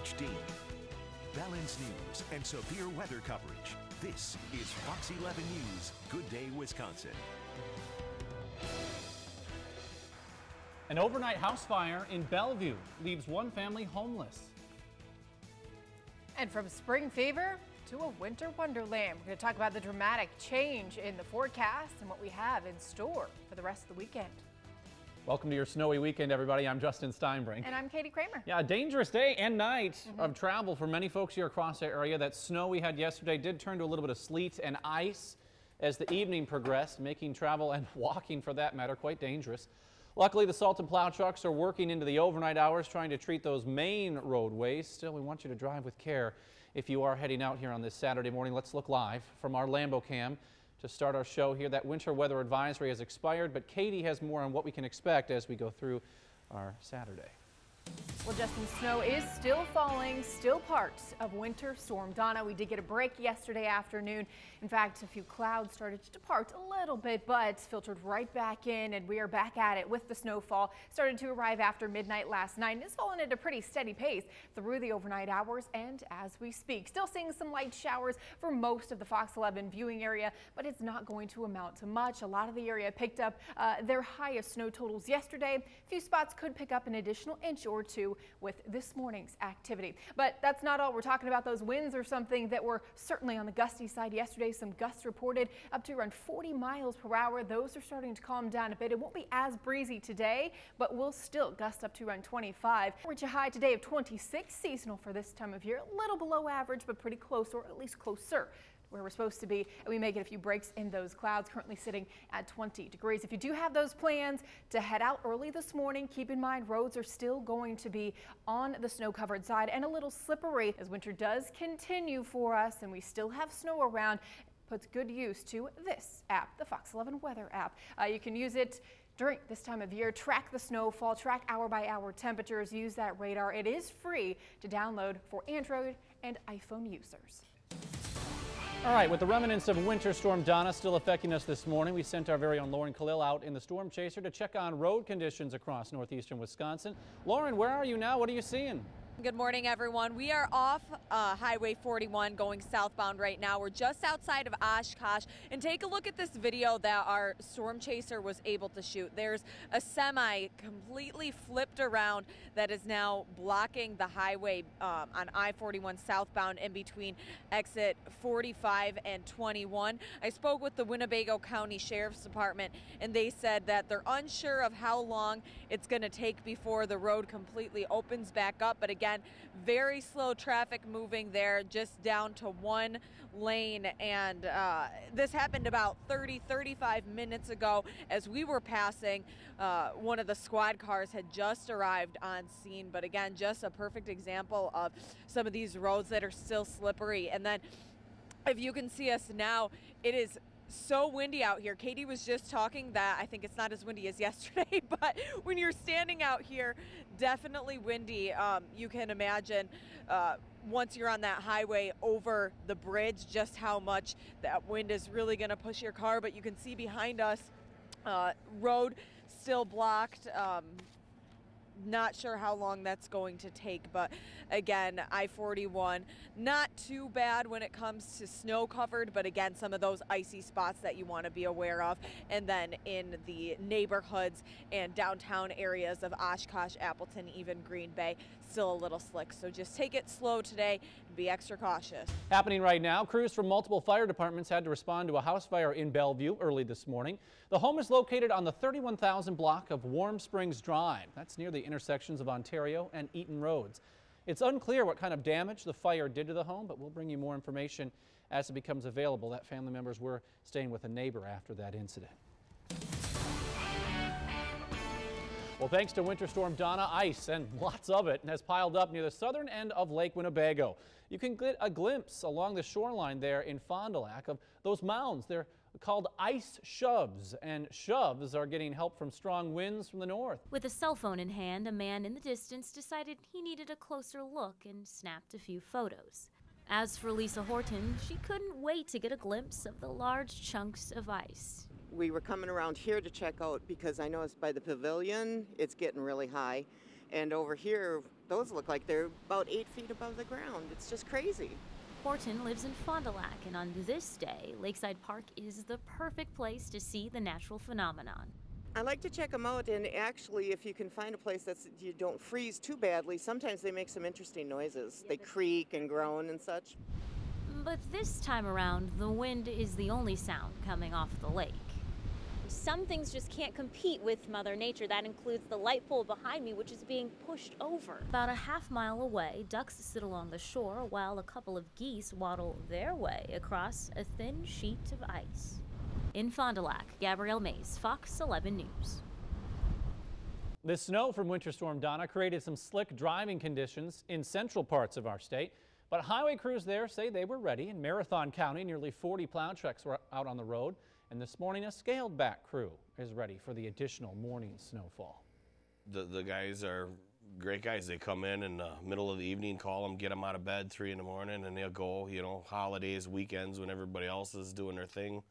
HD. Balanced news and severe weather coverage. This is Fox 11 News. Good Day, Wisconsin. An overnight house fire in Bellevue leaves one family homeless. And from spring fever to a winter wonderland, we're going to talk about the dramatic change in the forecast and what we have in store for the rest of the weekend. Welcome to your snowy weekend, everybody. I'm Justin Steinbrink. And I'm Katie Kramer. Yeah, a dangerous day and night of travel for many folks here across our area. That snow we had yesterday did turn to a little bit of sleet and ice as the evening progressed, making travel and walking, for that matter, quite dangerous. Luckily, the salt and plow trucks are working into the overnight hours, trying to treat those main roadways. Still, we want you to drive with care if you are heading out here on this Saturday morning. Let's look live from our Lambo cam to start our show here. That winter weather advisory has expired, but Katie has more on what we can expect as we go through our Saturday. Well, Justin, snow is still falling, still parts of Winter Storm Donna. We did get a break yesterday afternoon. In fact, a few clouds started to depart a little bit, but filtered right back in, and we are back at it with the snowfall. Started to arrive after midnight last night and is falling at a pretty steady pace through the overnight hours and as we speak. Still seeing some light showers for most of the Fox 11 viewing area, but it's not going to amount to much. A lot of the area picked up their highest snow totals yesterday. A few spots could pick up an additional inch or two with this morning's activity. But that's not all. We're talking about those winds or something that were certainly on the gusty side yesterday. Some gusts reported up to around 40 miles per hour. Those are starting to calm down a bit. It won't be as breezy today, but will still gust up to around 25. Reach a high today of 26, seasonal for this time of year. A little below average, but pretty close, or at least closer where we're supposed to be, and we may get a few breaks in those clouds. Currently sitting at 20 degrees. If you do have those plans to head out early this morning, keep in mind roads are still going to be on the snow covered side and a little slippery as winter does continue for us and we still have snow around. Puts good use to this app, the Fox 11 weather app. You can use it during this time of year, track the snowfall, track hour by hour temperatures, use that radar. It is free to download for Android and iPhone users. All right, with the remnants of Winter Storm Donna still affecting us this morning, we sent our very own Lauren Khalil out in the storm chaser to check on road conditions across northeastern Wisconsin. Lauren, where are you now? What are you seeing? Good morning, everyone. We are off Highway 41 going southbound right now. We're just outside of Oshkosh, and take a look at this video that our storm chaser was able to shoot. There's a semi completely flipped around that is now blocking the highway on I-41 southbound in between exit 45 and 21. I spoke with the Winnebago County Sheriff's Department, and they said that they're unsure of how long it's going to take before the road completely opens back up, but again, very slow traffic moving there, just down to one lane. And this happened about 35 minutes ago as we were passing. One of the squad cars had just arrived on scene. But again, just a perfect example of some of these roads that are still slippery. And then if you can see us now, it is so windy out here. Katie was just talking that I think it's not as windy as yesterday, but when you're standing out here, definitely windy. You can imagine once you're on that highway over the bridge, just how much that wind is really going to push your car. But you can see behind us, road still blocked. Not sure how long that's going to take, but again, I-41 not too bad when it comes to snow covered, but again, some of those icy spots that you want to be aware of. And then in the neighborhoods and downtown areas of Oshkosh, Appleton, even Green Bay, still a little slick. So just take it slow today and be extra cautious. Happening right now, crews from multiple fire departments had to respond to a house fire in Bellevue early this morning. The home is located on the 31,000 block of Warm Springs Drive. That's near the intersections of Ontario and Eaton Roads. It's unclear what kind of damage the fire did to the home, but we'll bring you more information as it becomes available. That family members were staying with a neighbor after that incident. Well, thanks to Winter Storm Donna, ice, and lots of it, has piled up near the southern end of Lake Winnebago. You can get a glimpse along the shoreline there in Fond du Lac of those mounds. They're called ice shoves, and shoves are getting help from strong winds from the north. With a cell phone in hand, a man in the distance decided he needed a closer look and snapped a few photos. As for Lisa Horton, she couldn't wait to get a glimpse of the large chunks of ice. We were coming around here to check out because I noticed by the pavilion it's getting really high, And over here, those look like they're about 8 feet above the ground. It's just crazy. Horton lives in Fond du Lac, and on this day, Lakeside Park is the perfect place to see the natural phenomenon. I like to check them out, and actually, if you can find a place that you don't freeze too badly, sometimes they make some interesting noises. They creak and groan and such. But this time around, the wind is the only sound coming off the lake. Some things just can't compete with Mother Nature. That includes the light pole behind me, which is being pushed over. About a half-mile away, ducks sit along the shore while a couple of geese waddle their way across a thin sheet of ice. In Fond du Lac, Gabrielle Mays, Fox 11 News. The snow from Winter Storm Donna created some slick driving conditions in central parts of our state, but highway crews there say they were ready. In Marathon County, nearly 40 plow trucks were out on the road, and this morning a scaled-back crew is ready for the additional morning snowfall. The guys are great guys. They come in the middle of the evening, call them, get them out of bed 3 in the morning, and they'll go, you know, holidays, weekends when everybody else is doing their thing.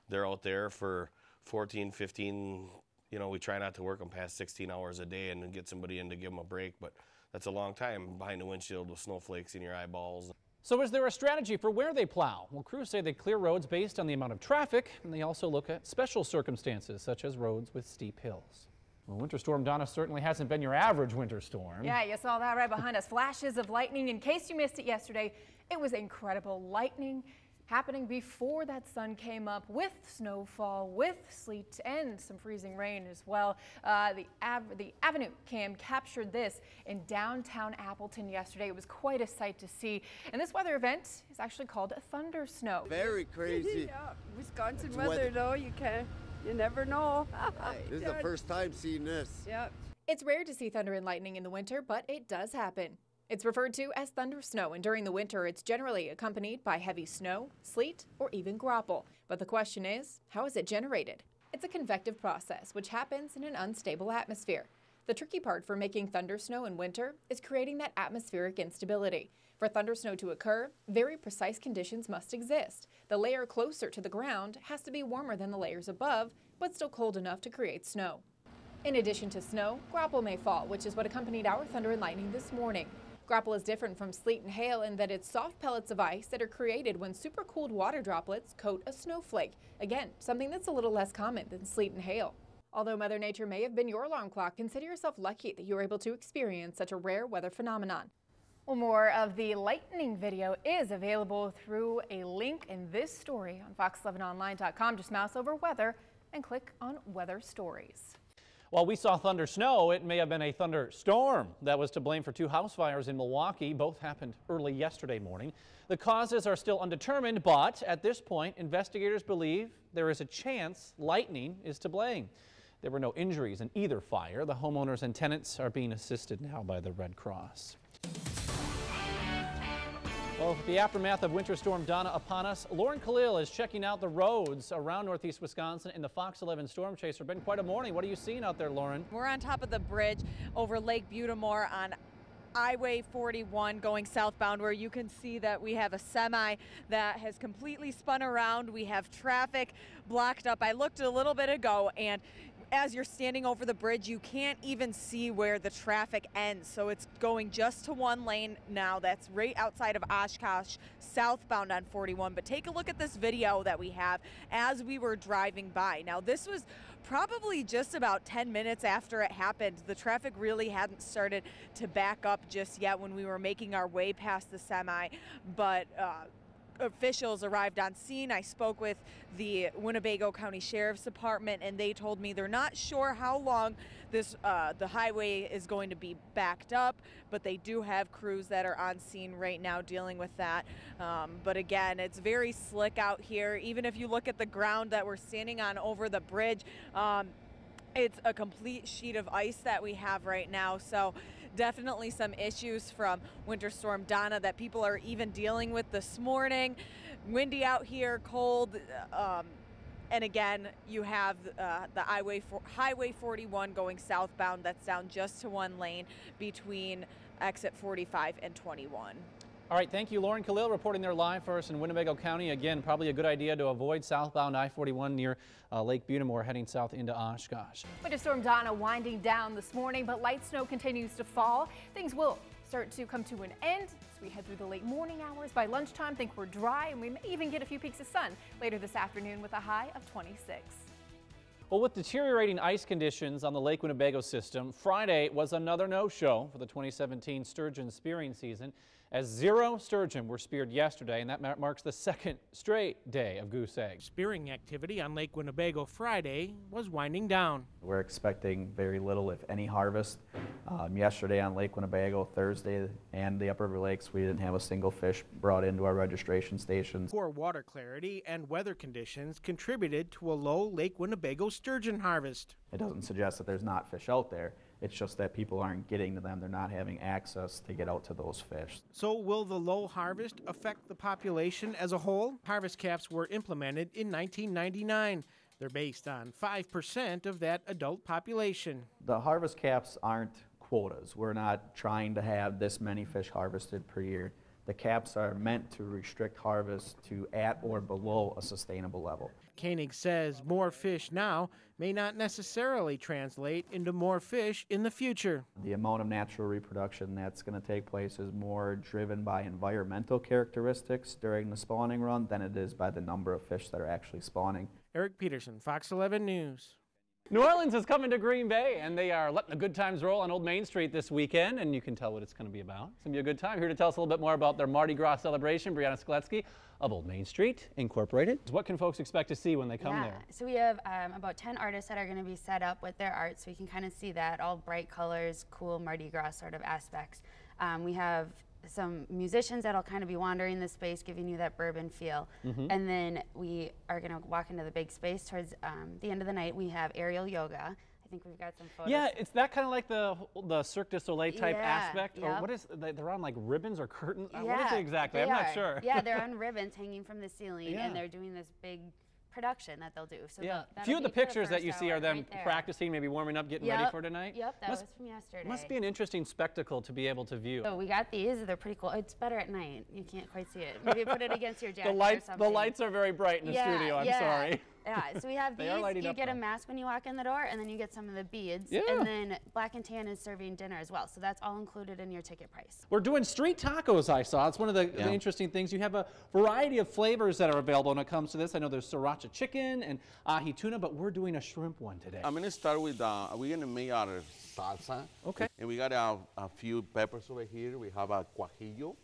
They're out there for 14, 15, you know, we try not to work them past 16 hours a day and then get somebody in to give them a break, but that's a long time behind the windshield with snowflakes in your eyeballs. So is there a strategy for where they plow? Well, crews say they clear roads based on the amount of traffic, and they also look at special circumstances, such as roads with steep hills. Well, Winter Storm Donna certainly hasn't been your average winter storm. Yeah, you saw that right behind us. Flashes of lightning. In case you missed it yesterday, it was incredible. Lightning happening before that sun came up, with snowfall, with sleet, and some freezing rain as well. The Avenue cam captured this in downtown Appleton yesterday. It was quite a sight to see. And this weather event is actually called Thundersnow. Very crazy. Yeah, Wisconsin weather though, you never know. This is the first time seeing this. Yep. It's rare to see thunder and lightning in the winter, but it does happen. It's referred to as thundersnow, and during the winter, it's generally accompanied by heavy snow, sleet, or even graupel. But the question is, how is it generated? It's a convective process, which happens in an unstable atmosphere. The tricky part for making thundersnow in winter is creating that atmospheric instability. For thundersnow to occur, very precise conditions must exist. The layer closer to the ground has to be warmer than the layers above, but still cold enough to create snow. In addition to snow, graupel may fall, which is what accompanied our thunder and lightning this morning. Graupel is different from sleet and hail in that it's soft pellets of ice that are created when supercooled water droplets coat a snowflake. Again, something that's a little less common than sleet and hail. Although Mother Nature may have been your alarm clock, consider yourself lucky that you were able to experience such a rare weather phenomenon. Well, more of the lightning video is available through a link in this story on fox11online.com. Just mouse over weather and click on weather stories. While we saw thunder snow, it may have been a thunderstorm that was to blame for 2 house fires in Milwaukee. Both happened early yesterday morning. The causes are still undetermined, but at this point, investigators believe there is a chance lightning is to blame. There were no injuries in either fire. The homeowners and tenants are being assisted now by the Red Cross. Well, with the aftermath of Winter Storm Donna upon us, Lauren Khalil is checking out the roads around northeast Wisconsin in the Fox 11 Storm Chaser. Been quite a morning. What are you seeing out there, Lauren? We're on top of the bridge over Lake Butamore on Highway 41 going southbound, where you can see that we have a semi that has completely spun around. We have traffic blocked up. I looked a little bit ago, and as you're standing over the bridge, you can't even see where the traffic ends. So it's going just to one lane now. That's right outside of Oshkosh, southbound on 41. But take a look at this video that we have as we were driving by. Now, this was probably just about 10 minutes after it happened. The traffic really hadn't started to back up just yet when we were making our way past the semi. But officials arrived on scene. I spoke with the Winnebago County Sheriff's Department, and they told me they're not sure how long this the highway is going to be backed up, but they do have crews that are on scene right now dealing with that. But again, it's very slick out here. Even if you look at the ground that we're standing on over the bridge, it's a complete sheet of ice that we have right now. So definitely some issues from Winter Storm Donna that people are even dealing with this morning. Windy out here, cold, and again, you have the Highway 41 going southbound. That's down just to one lane between exit 45 and 21. All right, thank you, Lauren Khalil, reporting there live for us in Winnebago County. Again, probably a good idea to avoid southbound I-41 near Lake Bunamore, heading south into Oshkosh. Winter Storm Donna winding down this morning, but light snow continues to fall. Things will start to come to an end as we head through the late morning hours. By lunchtime, think we're dry, and we may even get a few peeks of sun later this afternoon with a high of 26. Well, with deteriorating ice conditions on the Lake Winnebago system, Friday was another no-show for the 2017 sturgeon spearing season, as 0 sturgeon were speared yesterday, and that marks the second straight day of goose eggs. Spearing activity on Lake Winnebago Friday was winding down. We're expecting very little, if any, harvest. Yesterday on Lake Winnebago, Thursday, and the Upriver Lakes, we didn't have a single fish brought into our registration stations. Poor water clarity and weather conditions contributed to a low Lake Winnebago sturgeon harvest. It doesn't suggest that there's not fish out there. It's just that people aren't getting to them. They're not having access to get out to those fish. So will the low harvest affect the population as a whole? Harvest caps were implemented in 1999. They're based on 5% of that adult population. The harvest caps aren't quotas. We're not trying to have this many fish harvested per year. The caps are meant to restrict harvest to at or below a sustainable level. Koenig says more fish now may not necessarily translate into more fish in the future. The amount of natural reproduction that's going to take place is more driven by environmental characteristics during the spawning run than it is by the number of fish that are actually spawning. Eric Peterson, Fox 11 News. New Orleans is coming to Green Bay, and they are letting the good times roll on Old Main Street this weekend, and you can tell what it's going to be about. It's going to be a good time. Here to tell us a little bit more about their Mardi Gras celebration, Brianna Skletsky of Old Main Street Incorporated. What can folks expect to see when they come there? So we have about 10 artists that are going to be set up with their art, so we can kind of see that, all bright colors, cool Mardi Gras sort of aspects. We have some musicians that'll kind of be wandering the space, giving you that bourbon feel. And then we are going to walk into the big space towards the end of the night. We have aerial yoga. I think we've got some photos. Yeah, it's that kind of like the Cirque du Soleil type aspect. Or what is, they're on like ribbons or curtains? What is it exactly? I'm not sure. Yeah, they're on ribbons hanging from the ceiling, and they're doing this big production that they'll do. So a few of the pictures that you see are them practicing, maybe warming up, getting ready for tonight. Yep, that was from yesterday. Must be an interesting spectacle to be able to view. So we got these. They're pretty cool. It's better at night. You can't quite see it. Maybe put it against your jacket or something. The lights are very bright in the studio. I'm sorry. Yeah, so we have these. You get a mask when you walk in the door, and then you get some of the beads. Yeah. And then Black and Tan is serving dinner as well. So that's all included in your ticket price. We're doing street tacos, I saw. It's one of the interesting things. You have a variety of flavors that are available when it comes to this. I know there's sriracha chicken and ahi tuna, but we're doing a shrimp one today. I'm going to start with, we're going to make our salsa. Okay. And we got a few peppers over here. We have a guajillo.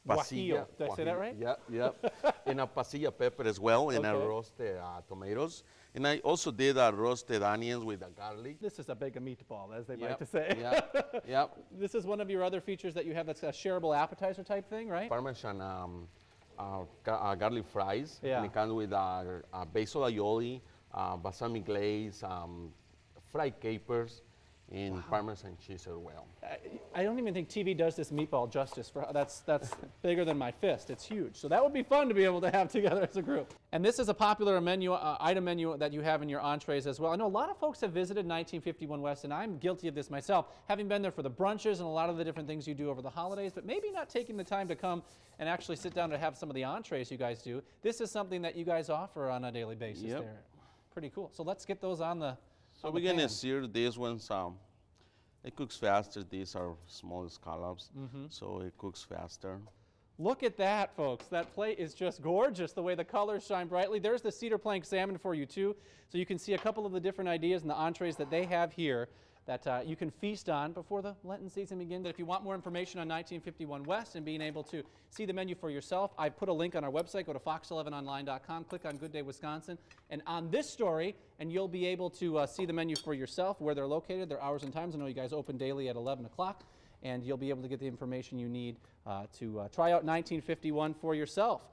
Guajillo. Did I say that right? Yep. And a pasilla pepper as well, and a roasted tomatoes. And I also did a roasted onions with a garlic. This is a big meatball, as they like to say. Yep. This is one of your other features that you have that's a shareable appetizer type thing, right? Parmesan garlic fries. Yeah. And it comes with a basil aioli, balsamic glaze, fried capers, and Parmesan cheese as well. I don't even think TV does this meatball justice. That's bigger than my fist. It's huge. So that would be fun to be able to have together as a group. And this is a popular item menu that you have in your entrees as well. I know a lot of folks have visited 1951 West, and I'm guilty of this myself, having been there for the brunches and a lot of the different things you do over the holidays, but maybe not taking the time to come and actually sit down to have some of the entrees you guys do. This is something that you guys offer on a daily basis there. Pretty cool. So let's get those on the So we're going to sear these ones. It cooks faster. These are small scallops, so it cooks faster. Look at that, folks. That plate is just gorgeous, the way the colors shine brightly. There's the cedar plank salmon for you, too. So you can see a couple of the different ideas and the entrees that they have here that you can feast on before the Lenten season begins. If you want more information on 1951 West and being able to see the menu for yourself, I put a link on our website. Go to fox11online.com, click on Good Day Wisconsin, and on this story, and you'll be able to see the menu for yourself, where they're located, their hours and times. I know you guys open daily at 11 o'clock, and you'll be able to get the information you need to try out 1951 for yourself.